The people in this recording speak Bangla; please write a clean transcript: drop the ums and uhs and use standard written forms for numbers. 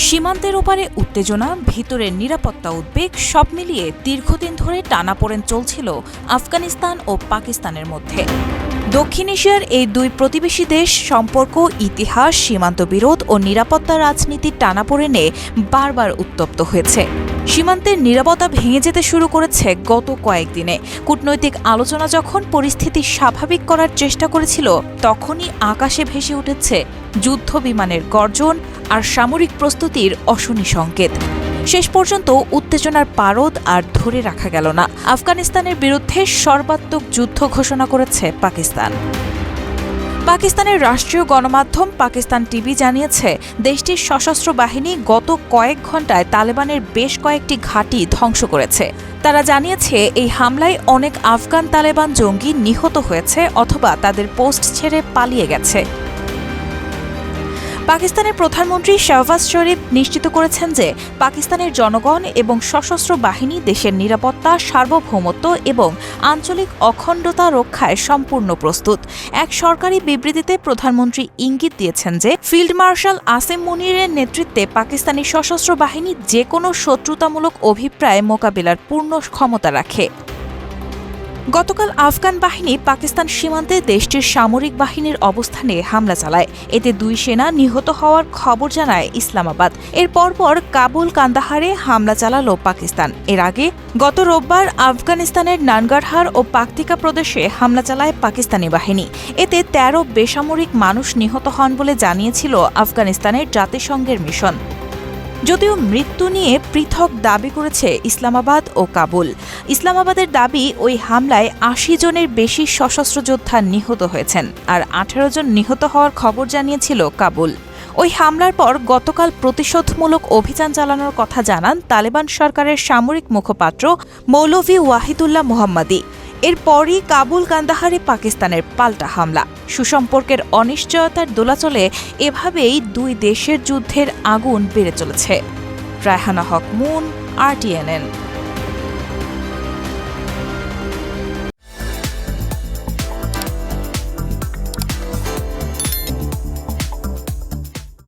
সীমান্তের ওপারে উত্তেজনা, ভিতরের নিরাপত্তা উদ্বেগ সব মিলিয়ে দীর্ঘদিন ধরে টানাপোড়েন চলছিল আফগানিস্তান ও পাকিস্তানের মধ্যে। দক্ষিণ এশিয়ার এই দুই প্রতিবেশী দেশ সম্পর্ক, ইতিহাস, সীমান্ত বিরোধ ও নিরাপত্তা রাজনীতির টানাপোড়েনে বারবার উত্তপ্ত হয়েছে। সীমান্তের নিরাপত্তা ভেঙে যেতে শুরু করেছে গত কয়েকদিনে। কূটনৈতিক আলোচনা যখন পরিস্থিতি স্বাভাবিক করার চেষ্টা করেছিল, তখনই আকাশে ভেসে উঠেছে যুদ্ধ বিমানের গর্জন আর সামরিক প্রস্তুতির অশনি সংকেত। শেষ পর্যন্ত উত্তেজনার পারদ আর ধরে রাখা গেল না। আফগানিস্তানের বিরুদ্ধে সর্বাত্মক যুদ্ধ ঘোষণা করেছে পাকিস্তান। পাকিস্তানের রাষ্ট্রীয় গণমাধ্যম পাকিস্তান টিভি জানিয়েছে, দেশটির সশস্ত্র বাহিনী গত কয়েক ঘণ্টায় তালেবানের বেশ কয়েকটি ঘাঁটি ধ্বংস করেছে। তারা জানিয়েছে, এই হামলায় অনেক আফগান তালেবান জঙ্গি নিহত হয়েছে অথবা তাদের পোস্ট ছেড়ে পালিয়ে গেছে। পাকিস্তানের প্রধানমন্ত্রী শাহবাজ শরীফ নিশ্চিত করেছেন যে পাকিস্তানের জনগণ এবং সশস্ত্র বাহিনী দেশের নিরাপত্তা, সার্বভৌমত্ব এবং আঞ্চলিক অখণ্ডতা রক্ষায় সম্পূর্ণ প্রস্তুত। এক সরকারি বিবৃতিতে প্রধানমন্ত্রী ইঙ্গিত দিয়েছেন যে ফিল্ড মার্শাল আসিম মুনিরের নেতৃত্বে পাকিস্তানি সশস্ত্র বাহিনী যে কোনো শত্রুতামূলক অভিপ্রায় মোকাবিলার পূর্ণ ক্ষমতা রাখে। গতকাল আফগান বাহিনী পাকিস্তান সীমান্তে দেশটির সামরিক বাহিনীর অবস্থানে হামলা চালায়। এতে 2 সেনা নিহত হওয়ার খবর জানায় ইসলামাবাদ। এর পরপর কাবুল, কান্দাহারে হামলা চালালো পাকিস্তান। এর আগে গত রোববার আফগানিস্তানের নানগারহার ও পাকতিকা প্রদেশে হামলা চালায় পাকিস্তানি বাহিনী। এতে 13 বেসামরিক মানুষ নিহত হন বলে জানিয়েছিল আফগানিস্তানের জাতিসংঘের মিশন। যদিও মৃত্যু নিয়ে পৃথক দাবি করেছে ইসলামাবাদ ও কাবুল। ইসলামাবাদের দাবি, ওই হামলায় 80 জনের বেশি সশস্ত্র যোদ্ধা নিহত হয়েছেন, আর 18 জন নিহত হওয়ার খবর জানিয়েছিল কাবুল। ওই হামলার পর গতকাল প্রতিশোধমূলক অভিযান চালানোর কথা জানান তালেবান সরকারের সামরিক মুখপাত্র মৌলভী ওয়াহিদুল্লাহ মোহাম্মদী। এরপরই কাবুল, কান্দাহারে পাকিস্তানের পাল্টা হামলা। সুসম্পর্কের অনিশ্চয়তার দোলাচলে এভাবেই 2 দেশের যুদ্ধের আগুন বেড়ে চলেছে। রায়হানা হক মুন, RTNN।